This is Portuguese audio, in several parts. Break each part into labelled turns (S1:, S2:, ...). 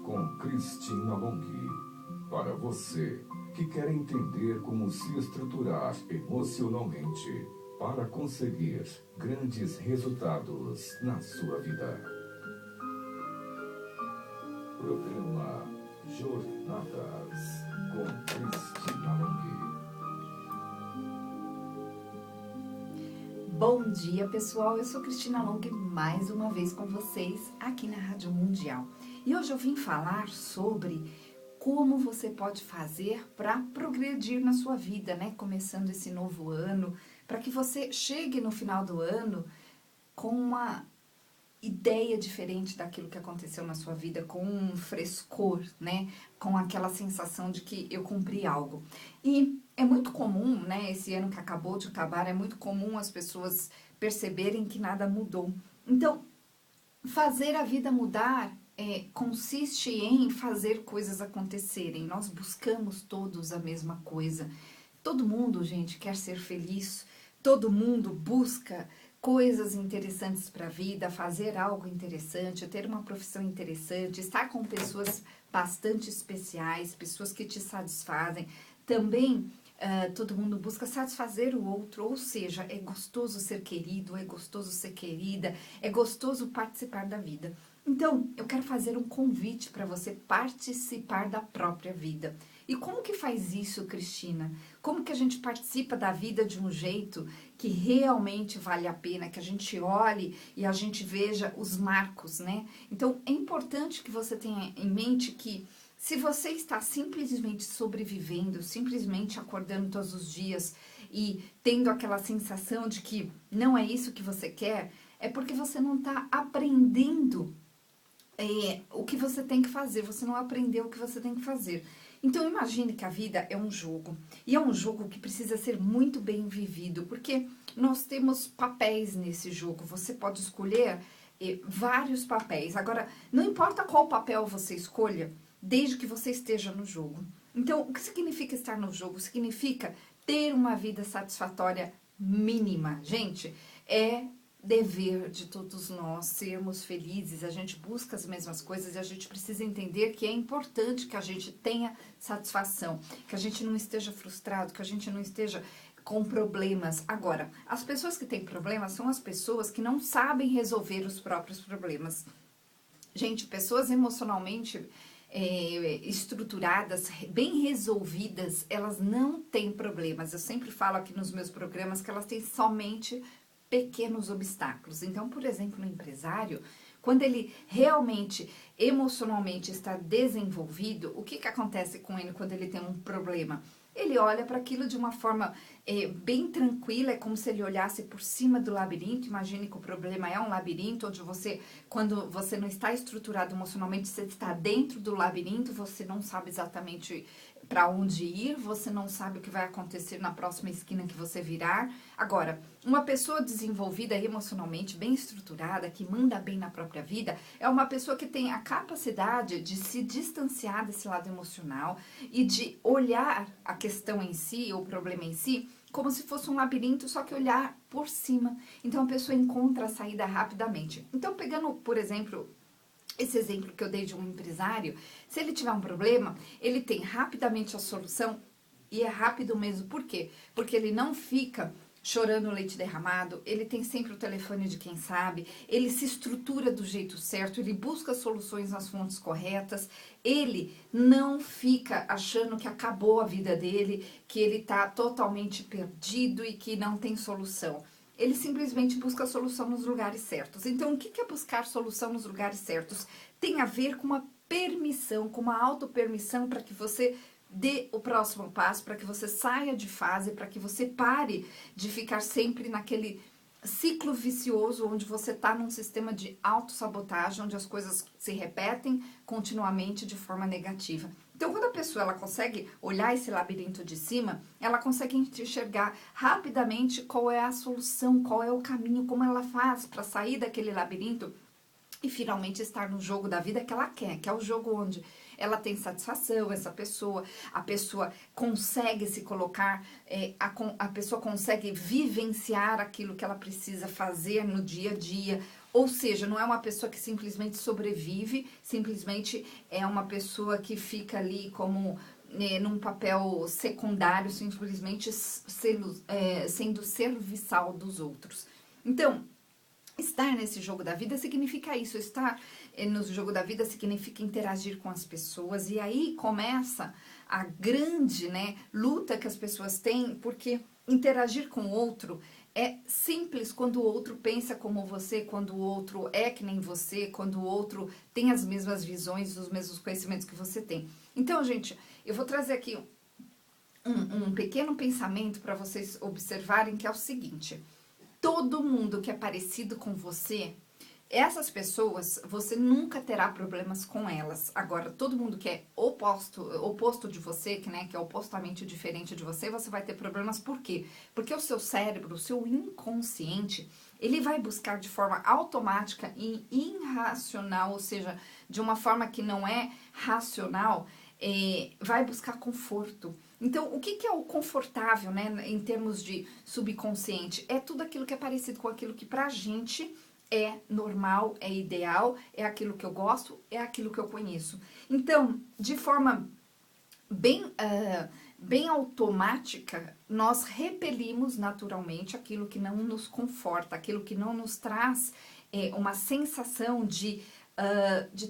S1: com Cristina Long. Para você que quer entender como se estruturar emocionalmente para conseguir grandes resultados na sua vida. Programa Jornadas com Cristina Long.
S2: Bom dia, pessoal, eu sou Cristina Long mais uma vez com vocês aqui na Rádio Mundial. E hoje eu vim falar sobre como você pode fazer para progredir na sua vida, né? Começando esse novo ano, para que você chegue no final do ano com uma ideia diferente daquilo que aconteceu na sua vida, com um frescor, né? Com aquela sensação de que eu cumpri algo. E é muito comum, né? Esse ano que acabou de acabar, é muito comum as pessoas perceberem que nada mudou. Então, fazer a vida mudar consiste em fazer coisas acontecerem. Nós buscamos todos a mesma coisa. Todo mundo, gente, quer ser feliz. Todo mundo busca coisas interessantes para a vida, fazer algo interessante, ter uma profissão interessante, estar com pessoas bastante especiais, pessoas que te satisfazem. Também todo mundo busca satisfazer o outro, ou seja, é gostoso ser querido, é gostoso ser querida, é gostoso participar da vida. Então, eu quero fazer um convite para você participar da própria vida. E como que faz isso, Cristina? Como que a gente participa da vida de um jeito que realmente vale a pena, que a gente olhe e a gente veja os marcos, né? Então, é importante que você tenha em mente que se você está simplesmente sobrevivendo, simplesmente acordando todos os dias e tendo aquela sensação de que não é isso que você quer, é porque você não está aprendendo o que você tem que fazer, você não aprendeu o que você tem que fazer. Então imagine que a vida é um jogo, e é um jogo que precisa ser muito bem vivido, porque nós temos papéis nesse jogo, você pode escolher vários papéis. Agora, não importa qual papel você escolha, desde que você esteja no jogo. Então, o que significa estar no jogo? Significa ter uma vida satisfatória mínima. Gente, é dever de todos nós sermos felizes, a gente busca as mesmas coisas e a gente precisa entender que é importante que a gente tenha satisfação, que a gente não esteja frustrado, que a gente não esteja com problemas. Agora, as pessoas que têm problemas são as pessoas que não sabem resolver os próprios problemas. Gente, pessoas emocionalmente estruturadas, bem resolvidas, elas não têm problemas. Eu sempre falo aqui nos meus programas que elas têm somente pequenos obstáculos. Então, por exemplo, no empresário, quando ele realmente, emocionalmente está desenvolvido, o que acontece com ele quando ele tem um problema? Ele olha para aquilo de uma forma bem tranquila, é como se ele olhasse por cima do labirinto. Imagine que o problema é um labirinto, onde você, quando você não está estruturado emocionalmente, você está dentro do labirinto, você não sabe exatamente para onde ir, você não sabe o que vai acontecer na próxima esquina que você virar. Agora, uma pessoa desenvolvida emocionalmente, bem estruturada, que manda bem na própria vida, é uma pessoa que tem a capacidade de se distanciar desse lado emocional e de olhar a questão em si, ou o problema em si, como se fosse um labirinto, só que olhar por cima. Então, a pessoa encontra a saída rapidamente. Então, pegando, por exemplo, esse exemplo que eu dei de um empresário, se ele tiver um problema, ele tem rapidamente a solução e é rápido mesmo. Por quê? Porque ele não fica chorando leite derramado, ele tem sempre o telefone de quem sabe, ele se estrutura do jeito certo, ele busca soluções nas fontes corretas, ele não fica achando que acabou a vida dele, que ele está totalmente perdido e que não tem solução. Ele simplesmente busca a solução nos lugares certos. Então, o que é buscar solução nos lugares certos? Tem a ver com uma permissão, com uma autopermissão para que você dê o próximo passo, para que você saia de fase, para que você pare de ficar sempre naquele ciclo vicioso onde você está num sistema de autossabotagem, onde as coisas se repetem continuamente de forma negativa. Então, quando a pessoa ela consegue olhar esse labirinto de cima, ela consegue enxergar rapidamente qual é a solução, qual é o caminho, como ela faz para sair daquele labirinto e finalmente estar no jogo da vida que ela quer, que é o jogo onde ela tem satisfação, a pessoa consegue se colocar, a pessoa consegue vivenciar aquilo que ela precisa fazer no dia a dia, Ou seja, não é uma pessoa que simplesmente sobrevive, simplesmente é uma pessoa que fica ali como num papel secundário, simplesmente sendo serviçal dos outros. Então, estar nesse jogo da vida significa isso, estar no jogo da vida significa interagir com as pessoas, e aí começa a grande, né, luta que as pessoas têm, porque interagir com o outro é simples quando o outro pensa como você, quando o outro é que nem você, quando o outro tem as mesmas visões, os mesmos conhecimentos que você tem. Então, gente, eu vou trazer aqui um pequeno pensamento para vocês observarem, que é o seguinte: todo mundo que é parecido com você, essas pessoas, você nunca terá problemas com elas. Agora, todo mundo que é oposto de você, que é opostamente diferente de você, você vai ter problemas. Por quê? Porque o seu cérebro, o seu inconsciente, ele vai buscar de forma automática e irracional, ou seja, de uma forma que não é racional, vai buscar conforto. Então, o que é o confortável, né, em termos de subconsciente? É tudo aquilo que é parecido com aquilo que pra gente é normal, é ideal, é aquilo que eu gosto, é aquilo que eu conheço. Então, de forma bem automática, nós repelimos naturalmente aquilo que não nos conforta, aquilo que não nos traz uma sensação de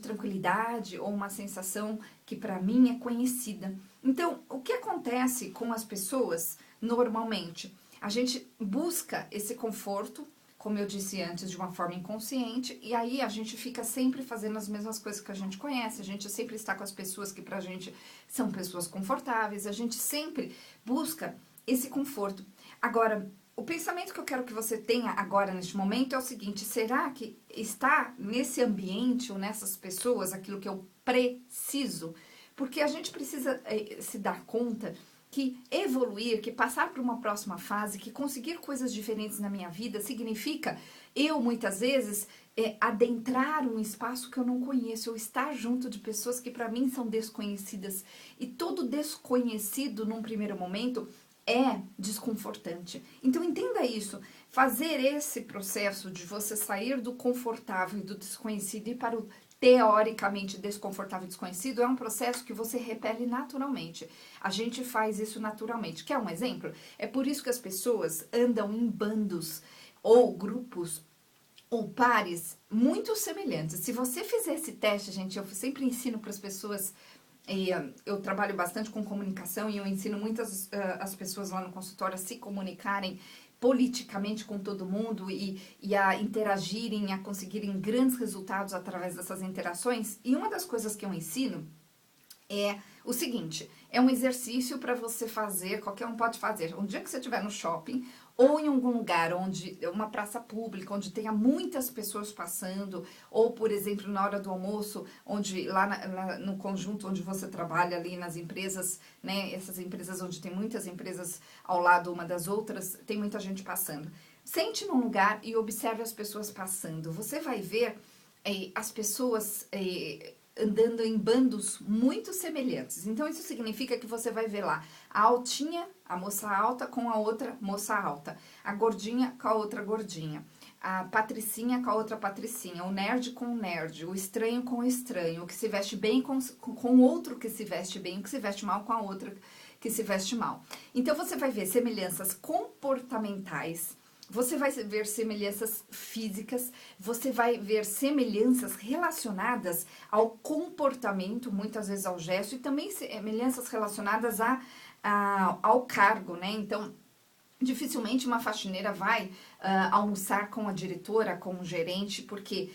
S2: tranquilidade, ou uma sensação que para mim é conhecida. Então, o que acontece com as pessoas normalmente? A gente busca esse conforto, como eu disse antes, de uma forma inconsciente, e aí a gente fica sempre fazendo as mesmas coisas que a gente conhece, a gente sempre está com as pessoas que pra gente são pessoas confortáveis, a gente sempre busca esse conforto. Agora, o pensamento que eu quero que você tenha agora, neste momento, é o seguinte: será que está nesse ambiente ou nessas pessoas aquilo que eu preciso? Porque a gente precisa se dar conta que evoluir, que passar para uma próxima fase, que conseguir coisas diferentes na minha vida significa eu, muitas vezes, adentrar um espaço que eu não conheço, ou estar junto de pessoas que para mim são desconhecidas. E todo desconhecido, num primeiro momento, é desconfortante. Então entenda isso. Fazer esse processo de você sair do confortável e do desconhecido e para o teoricamente desconfortável e desconhecido é um processo que você repele naturalmente. A gente faz isso naturalmente. Quer um exemplo? É por isso que as pessoas andam em bandos ou grupos ou pares muito semelhantes. Se você fizer esse teste, gente, eu sempre ensino para as pessoas. Eu trabalho bastante com comunicação e eu ensino muitas as pessoas lá no consultório a se comunicarem politicamente com todo mundo e a interagirem, a conseguirem grandes resultados através dessas interações. E uma das coisas que eu ensino é o seguinte: é um exercício para você fazer, qualquer um pode fazer. Um dia que você estiver no shopping ou em algum lugar onde, uma praça pública, onde tenha muitas pessoas passando, ou, por exemplo, na hora do almoço, onde lá no conjunto onde você trabalha ali nas empresas, né, essas empresas onde tem muitas empresas ao lado uma das outras, tem muita gente passando. Sente num lugar e observe as pessoas passando. Você vai ver as pessoas andando em bandos muito semelhantes. Então, isso significa que você vai ver lá a altinha, a moça alta com a outra moça alta, a gordinha com a outra gordinha, a patricinha com a outra patricinha, o nerd com o nerd, o estranho com o estranho, o que se veste bem com o outro que se veste bem, o que se veste mal com a outra que se veste mal. Então, você vai ver semelhanças comportamentais, você vai ver semelhanças físicas, você vai ver semelhanças relacionadas ao comportamento, muitas vezes ao gesto, e também semelhanças relacionadas ao cargo, né? Então, dificilmente uma faxineira vai almoçar com a diretora, com o gerente, porque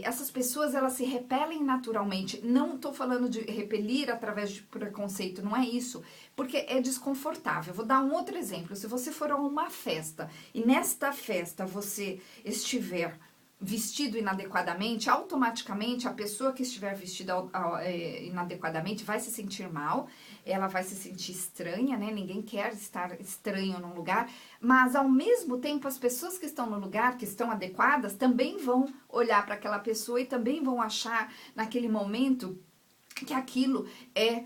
S2: essas pessoas, elas se repelem naturalmente. Não estou falando de repelir através de preconceito, não é isso, porque é desconfortável. Vou dar um outro exemplo. Se você for a uma festa e nesta festa você estiver vestido inadequadamente, automaticamente a pessoa que estiver vestida inadequadamente vai se sentir mal, ela vai se sentir estranha, né? Ninguém quer estar estranho num lugar, mas ao mesmo tempo as pessoas que estão no lugar, que estão adequadas, também vão olhar para aquela pessoa e também vão achar naquele momento que aquilo é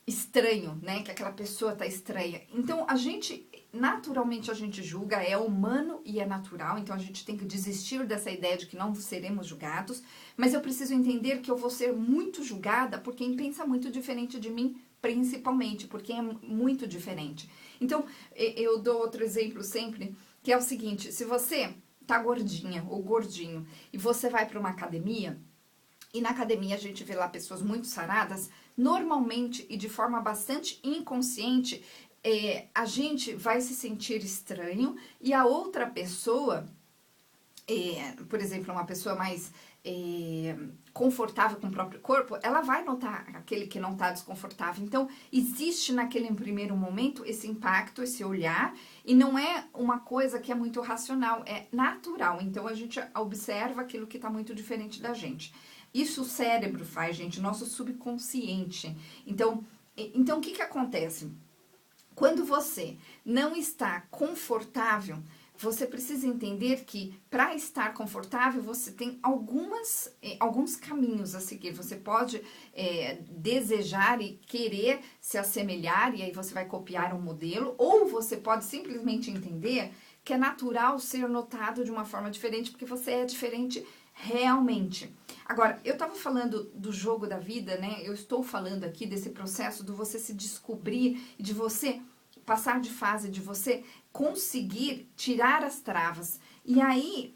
S2: estranho, né? Que aquela pessoa tá estranha. Então a gente naturalmente a gente julga, é humano e é natural, então a gente tem que desistir dessa ideia de que não seremos julgados, mas eu preciso entender que eu vou ser muito julgada por quem pensa muito diferente de mim, principalmente, porque é muito diferente. Então, eu dou outro exemplo sempre, que é o seguinte: se você tá gordinha ou gordinho e você vai para uma academia, e na academia a gente vê lá pessoas muito saradas, normalmente e de forma bastante inconsciente, a gente vai se sentir estranho e a outra pessoa, por exemplo, uma pessoa mais confortável com o próprio corpo, ela vai notar aquele que não está desconfortável. Então, existe naquele primeiro momento esse impacto, esse olhar, e não é uma coisa que é muito racional, é natural. Então, a gente observa aquilo que está muito diferente da gente. Isso o cérebro faz, gente, nosso subconsciente. Então, o que acontece? Quando você não está confortável, você precisa entender que para estar confortável você tem alguns caminhos a seguir. Você pode desejar e querer se assemelhar e aí você vai copiar um modelo, ou você pode simplesmente entender que é natural ser notado de uma forma diferente porque você é diferente realmente. Agora, eu estava falando do jogo da vida, né? Eu estou falando aqui desse processo de você se descobrir, de você passar de fase, de você conseguir tirar as travas. E aí,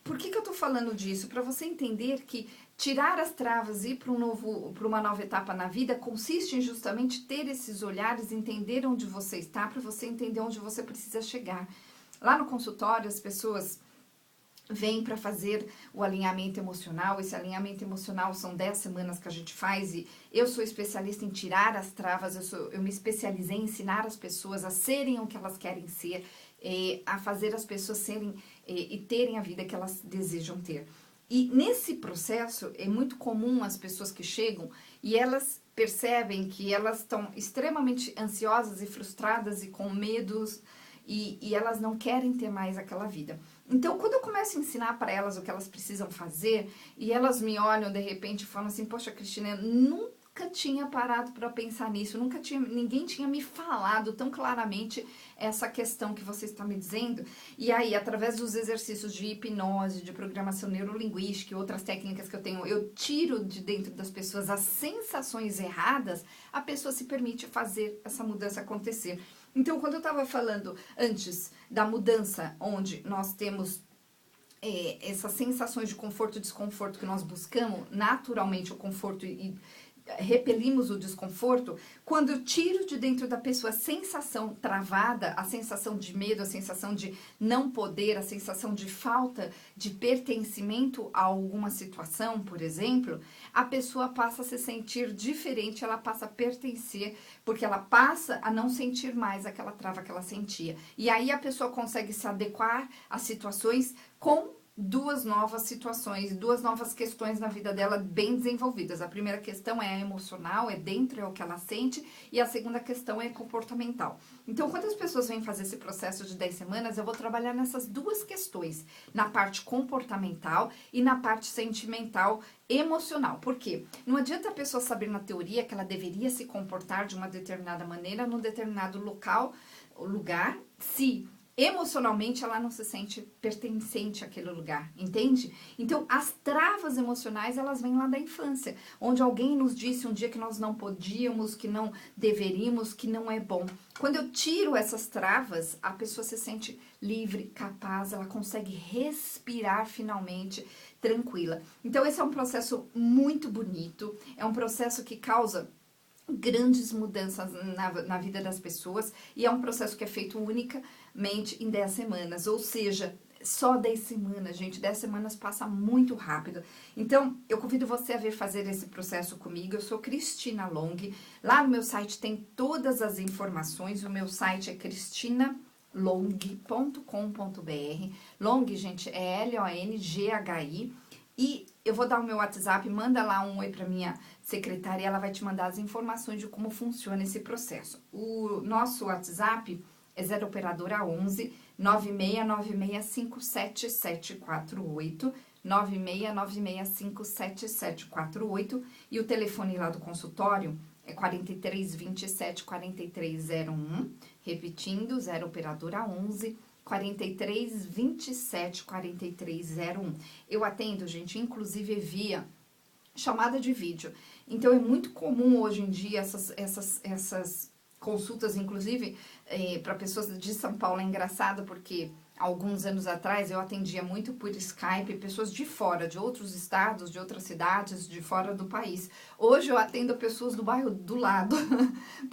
S2: por que eu tô falando disso? Para você entender que tirar as travas e ir para uma nova etapa na vida consiste em justamente ter esses olhares, entender onde você está, para você entender onde você precisa chegar. Lá no consultório, as pessoas vem para fazer o alinhamento emocional. Esse alinhamento emocional são 10 semanas que a gente faz e eu sou especialista em tirar as travas, eu me especializei em ensinar as pessoas a serem o que elas querem ser, a fazer as pessoas serem e terem a vida que elas desejam ter. E nesse processo é muito comum as pessoas que chegam e elas percebem que elas estão extremamente ansiosas e frustradas e com medos e elas não querem ter mais aquela vida. Então, quando eu começo a ensinar para elas o que elas precisam fazer, e elas me olham de repente e falam assim: poxa, Cristina, eu nunca tinha parado para pensar nisso, ninguém tinha me falado tão claramente essa questão que você está me dizendo. E aí, através dos exercícios de hipnose, de programação neurolinguística e outras técnicas que eu tenho, eu tiro de dentro das pessoas as sensações erradas, a pessoa se permite fazer essa mudança acontecer. Então, quando eu estava falando antes da mudança, onde nós temos essas sensações de conforto e desconforto que nós buscamos, naturalmente o conforto e repelimos o desconforto, quando eu tiro de dentro da pessoa a sensação travada, a sensação de medo, a sensação de não poder, a sensação de falta de pertencimento a alguma situação, por exemplo, a pessoa passa a se sentir diferente, ela passa a pertencer, porque ela passa a não sentir mais aquela trava que ela sentia. E aí a pessoa consegue se adequar às situações com duas novas situações, duas novas questões na vida dela bem desenvolvidas. A primeira questão é emocional, é dentro, é o que ela sente, e a segunda questão é comportamental. Então, quando as pessoas vêm fazer esse processo de 10 semanas, eu vou trabalhar nessas duas questões, na parte comportamental e na parte sentimental, emocional. Por quê? Não adianta a pessoa saber na teoria que ela deveria se comportar de uma determinada maneira num determinado lugar, se emocionalmente ela não se sente pertencente àquele lugar, entende? Então, as travas emocionais, elas vêm lá da infância, onde alguém nos disse um dia que nós não podíamos, que não deveríamos, que não é bom. Quando eu tiro essas travas, a pessoa se sente livre, capaz, ela consegue respirar finalmente, tranquila. Então, esse é um processo muito bonito, é um processo que causa grandes mudanças na vida das pessoas e é um processo que é feito unicamente em 10 semanas, ou seja, só 10 semanas, gente, 10 semanas passa muito rápido. Então, eu convido você a vir fazer esse processo comigo. Eu sou Cristina Long, lá no meu site tem todas as informações, o meu site é cristinalong.com.br, Long, gente, é L-O-N-G-H-I, e eu vou dar o meu WhatsApp, manda lá um oi pra minha secretária, ela vai te mandar as informações de como funciona esse processo. O nosso WhatsApp é 0 operadora 11 9696577748, 9696577748, e o telefone lá do consultório é 4327-4301, repetindo, 0 operadora 11, 4327-4301. Eu atendo, gente, inclusive via chamada de vídeo. Então, é muito comum hoje em dia essas consultas, inclusive, para pessoas de São Paulo. É engraçado porque alguns anos atrás eu atendia muito por Skype pessoas de fora, de outros estados, de outras cidades, de fora do país. Hoje eu atendo pessoas do bairro do lado,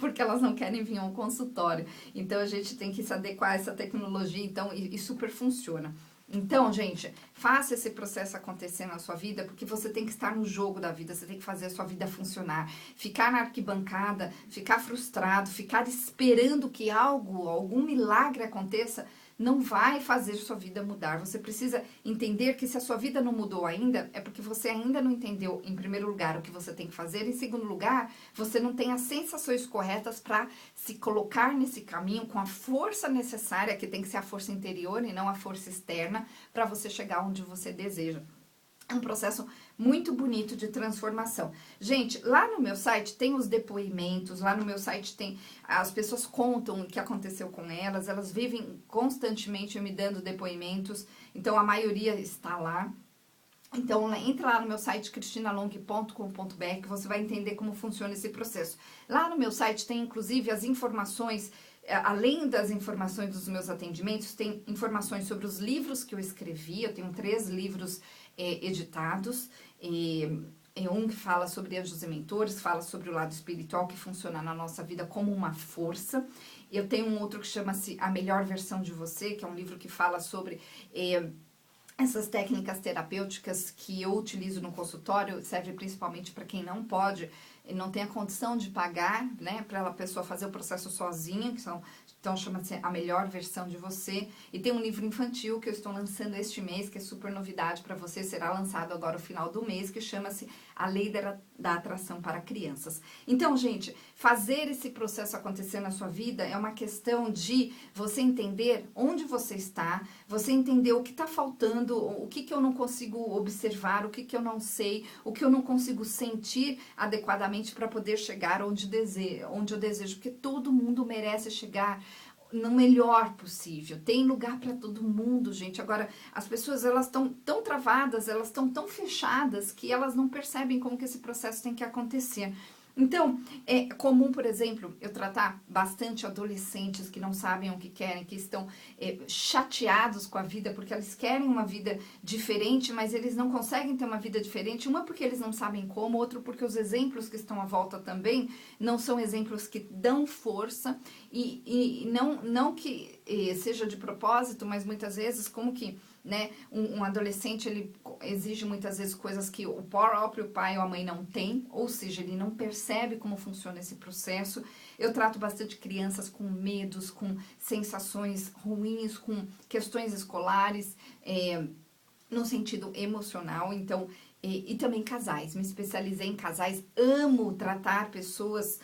S2: porque elas não querem vir ao consultório. Então, a gente tem que se adequar a essa tecnologia, então, e super funciona. Então, gente, faça esse processo acontecer na sua vida, porque você tem que estar no jogo da vida, você tem que fazer a sua vida funcionar. Ficar na arquibancada, ficar frustrado, ficar esperando que algum milagre aconteça, não vai fazer sua vida mudar. Você precisa entender que se a sua vida não mudou ainda, é porque você ainda não entendeu, em primeiro lugar, o que você tem que fazer. Em segundo lugar, você não tem as sensações corretas para se colocar nesse caminho com a força necessária, que tem que ser a força interior e não a força externa, para você chegar onde você deseja. É um processo muito bonito de transformação. Gente, lá no meu site tem os depoimentos, lá no meu site tem, as pessoas contam o que aconteceu com elas vivem constantemente me dando depoimentos, então a maioria está lá. Então, entra lá no meu site, cristinalong.com.br, que você vai entender como funciona esse processo. Lá no meu site tem, inclusive, as informações, além das informações dos meus atendimentos, tem informações sobre os livros que eu escrevi. Eu tenho 3 livros editados, um que fala sobre anjos e mentores, fala sobre o lado espiritual que funciona na nossa vida como uma força. Eu tenho um outro que chama-se A Melhor Versão de Você, que é um livro que fala sobre essas técnicas terapêuticas que eu utilizo no consultório. Serve principalmente para quem não pode, não tem a condição de pagar, né, para a pessoa fazer o processo sozinha, então chama-se A Melhor Versão de Você. E tem um livro infantil que eu estou lançando este mês, que é super novidade para você, será lançado agora no final do mês, que chama-se A Lei da Atração para Crianças. Então, gente, fazer esse processo acontecer na sua vida é uma questão de você entender onde você está, você entender o que está faltando, o que eu não consigo observar, o que eu não sei, o que eu não consigo sentir adequadamente para poder chegar onde eu desejo, porque todo mundo merece chegar no melhor possível. Tem lugar para todo mundo, gente. Agora, as pessoas, elas estão tão travadas, elas estão tão fechadas que elas não percebem como que esse processo tem que acontecer. Então, é comum, por exemplo, eu tratar bastante adolescentes que não sabem o que querem, que estão chateados com a vida, porque eles querem uma vida diferente, mas eles não conseguem ter uma vida diferente. Uma porque eles não sabem como, outro porque os exemplos que estão à volta também não são exemplos que dão força, e não que seja de propósito, mas muitas vezes como que, né, um adolescente, ele exige muitas vezes coisas que o próprio pai ou a mãe não tem, ou seja, ele não percebe como funciona esse processo. Eu trato bastante crianças com medos, com sensações ruins, com questões escolares, no sentido emocional. Então, e também casais, me especializei em casais, amo tratar pessoas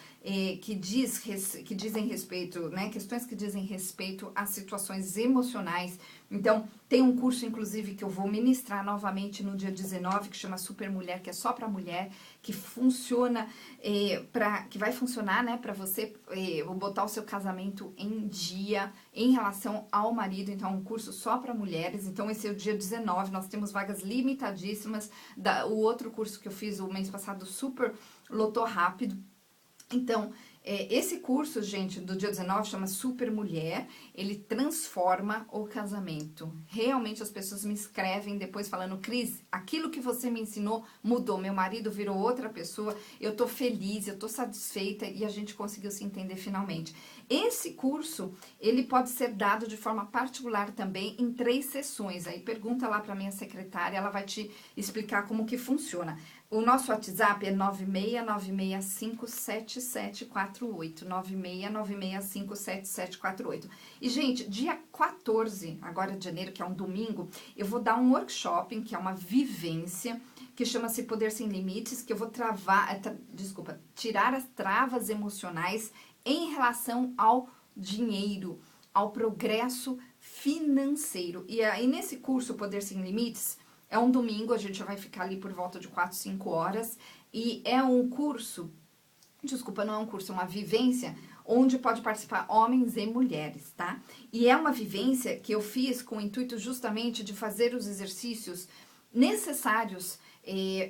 S2: que dizem respeito, né, questões que dizem respeito a situações emocionais. Então, tem um curso, inclusive, que eu vou ministrar novamente no dia 19, que chama Super Mulher, que é só para mulher, que funciona, que vai funcionar, né, para você botar o seu casamento em dia em relação ao marido. Então, é um curso só para mulheres. Então, esse é o dia 19, nós temos vagas limitadíssimas. O outro curso que eu fiz o mês passado super lotou rápido. Então, esse curso, gente, do dia 19, chama Super Mulher, ele transforma o casamento. Realmente as pessoas me escrevem depois falando: Cris, aquilo que você me ensinou mudou, meu marido virou outra pessoa, eu tô feliz, eu tô satisfeita e a gente conseguiu se entender finalmente. Esse curso, ele pode ser dado de forma particular também em 3 sessões. Aí pergunta lá para minha secretária, ela vai te explicar como que funciona. O nosso WhatsApp é 9696577748, 9696577748. E, gente, dia 14, agora de janeiro, que é um domingo, eu vou dar um workshop, que é uma vivência, que chama-se Poder Sem Limites, que eu vou tirar as travas emocionais em relação ao dinheiro, ao progresso financeiro. E aí, nesse curso Poder Sem Limites, é um domingo, a gente vai ficar ali por volta de 4, 5 horas, e é um curso Desculpa, não é um curso, é uma vivência onde pode participar homens e mulheres, tá? E é uma vivência que eu fiz com o intuito justamente de fazer os exercícios necessários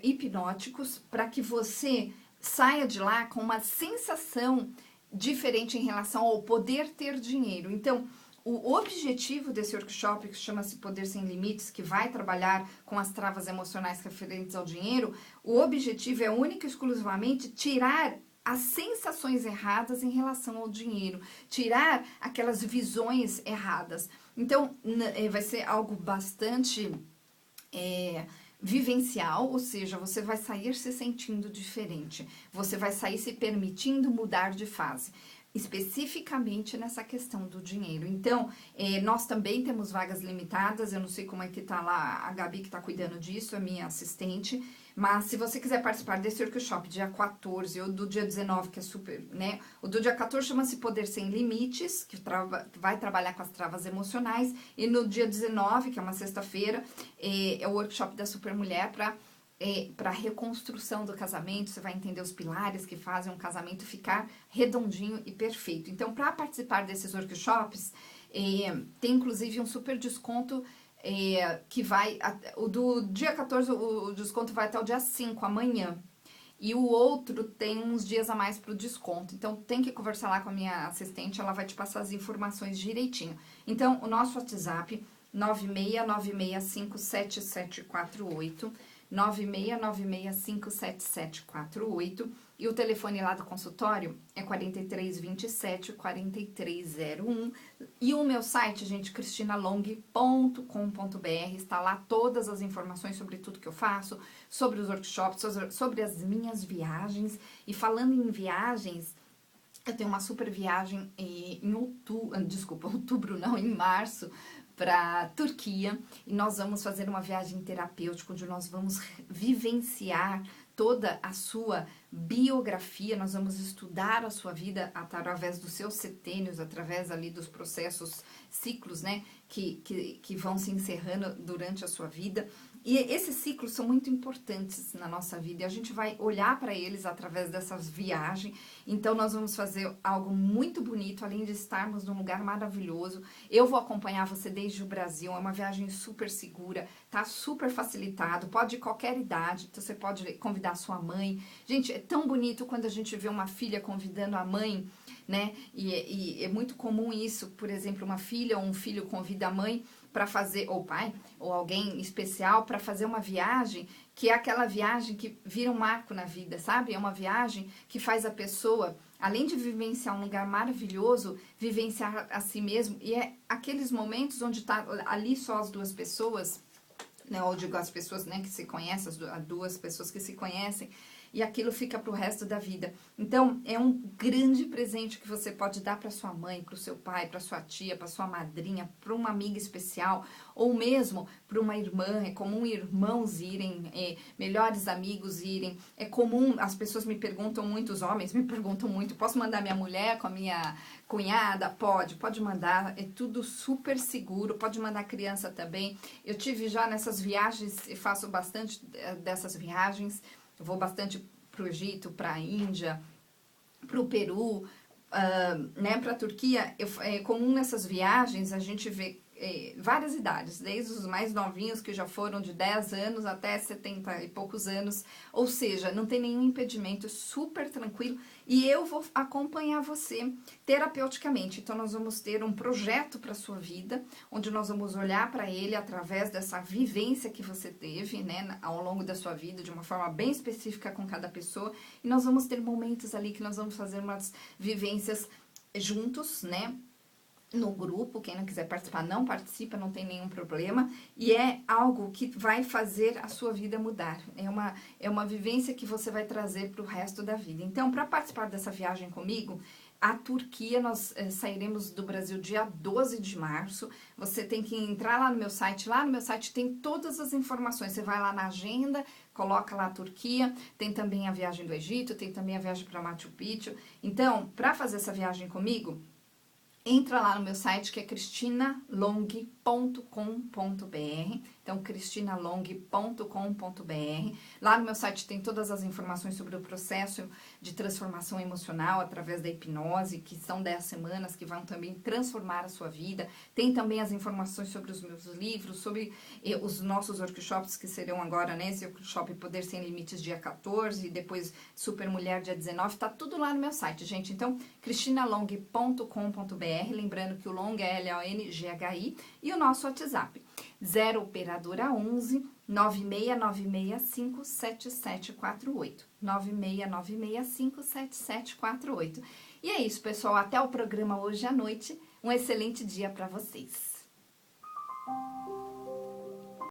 S2: hipnóticos para que você saia de lá com uma sensação diferente em relação ao poder ter dinheiro. Então, o objetivo desse workshop, que chama-se Poder Sem Limites, que vai trabalhar com as travas emocionais referentes ao dinheiro, o objetivo é único e exclusivamente tirar as sensações erradas em relação ao dinheiro, tirar aquelas visões erradas. Então, vai ser algo bastante vivencial, ou seja, você vai sair se sentindo diferente, você vai sair se permitindo mudar de fase, especificamente nessa questão do dinheiro. Então, nós também temos vagas limitadas, eu não sei como é que tá lá a Gabi que tá cuidando disso, a minha assistente, mas se você quiser participar desse workshop dia 14 ou do dia 19, que é super, né? O do dia 14 chama-se Poder Sem Limites, que vai trabalhar com as travas emocionais, e no dia 19, que é uma sexta-feira, é o workshop da Super Mulher para reconstrução do casamento. Você vai entender os pilares que fazem um casamento ficar redondinho e perfeito. Então, para participar desses workshops, tem inclusive um super desconto que vai, o do dia 14, o desconto vai até o dia 5, amanhã. E o outro tem uns dias a mais para o desconto. Então, tem que conversar lá com a minha assistente, ela vai te passar as informações direitinho. Então, o nosso WhatsApp, 9696577748, 9696577748, e o telefone lá do consultório é 4327-4301, e o meu site, gente, cristinalong.com.br, está lá todas as informações sobre tudo que eu faço, sobre os workshops, sobre as minhas viagens. E falando em viagens, eu tenho uma super viagem em março, para Turquia, e nós vamos fazer uma viagem terapêutica, onde nós vamos vivenciar toda a sua biografia, nós vamos estudar a sua vida através dos seus setênios, através ali dos processos, ciclos, né, que vão se encerrando durante a sua vida. E esses ciclos são muito importantes na nossa vida, e a gente vai olhar para eles através dessas viagens. Então, nós vamos fazer algo muito bonito, além de estarmos num lugar maravilhoso. Eu vou acompanhar você desde o Brasil, é uma viagem super segura, tá super facilitado, pode ir qualquer idade, então você pode convidar sua mãe. Gente, é tão bonito quando a gente vê uma filha convidando a mãe, né? E é muito comum isso, por exemplo, uma filha ou um filho convida a mãe para fazer, ou pai, ou alguém especial para fazer uma viagem, que é aquela viagem que vira um marco na vida, sabe? É uma viagem que faz a pessoa, além de vivenciar um lugar maravilhoso, vivenciar a si mesmo, e é aqueles momentos onde tá ali só as duas pessoas, né? Ou digo as pessoas, né, que se conhecem, as duas pessoas que se conhecem, e aquilo fica pro resto da vida. Então, é um grande presente que você pode dar para sua mãe, para o seu pai, para sua tia, para sua madrinha, para uma amiga especial, ou mesmo para uma irmã. É comum irmãos irem, melhores amigos irem. É comum, as pessoas me perguntam muito, os homens me perguntam muito, posso mandar minha mulher com a minha cunhada? Pode mandar, é tudo super seguro, pode mandar criança também. Eu tive já nessas viagens, e faço bastante dessas viagens. Eu vou bastante para o Egito, para a Índia, para o Peru, né, para a Turquia. É comum nessas viagens a gente ver várias idades, desde os mais novinhos, que já foram de 10 anos até 70 e poucos anos, ou seja, não tem nenhum impedimento, super tranquilo, e eu vou acompanhar você terapeuticamente. Então, nós vamos ter um projeto para a sua vida, onde nós vamos olhar para ele através dessa vivência que você teve, né, ao longo da sua vida, de uma forma bem específica com cada pessoa, e nós vamos ter momentos ali que nós vamos fazer umas vivências juntos, né, no grupo. Quem não quiser participar, não participa, não tem nenhum problema, e é algo que vai fazer a sua vida mudar, é uma vivência que você vai trazer para o resto da vida. Então, para participar dessa viagem comigo, a Turquia, nós sairemos do Brasil dia 12 de março, você tem que entrar lá no meu site tem todas as informações, você vai lá na agenda, coloca lá a Turquia, tem também a viagem do Egito, tem também a viagem para Machu Picchu. Então, para fazer essa viagem comigo, entra lá no meu site, que é cristinalong.com.br, Então, cristinalong.com.br. Lá no meu site tem todas as informações sobre o processo de transformação emocional através da hipnose, que são 10 semanas que vão também transformar a sua vida. Tem também as informações sobre os meus livros, sobre os nossos workshops que serão agora, né? Esse workshop Poder Sem Limites dia 14 e depois Super Mulher dia 19. Tá tudo lá no meu site, gente. Então, cristinalong.com.br. Lembrando que o Long é LONGHI e o nosso WhatsApp 0 operadora 11 969657748 969657748. E é isso, pessoal, até o programa hoje à noite. Um excelente dia para vocês.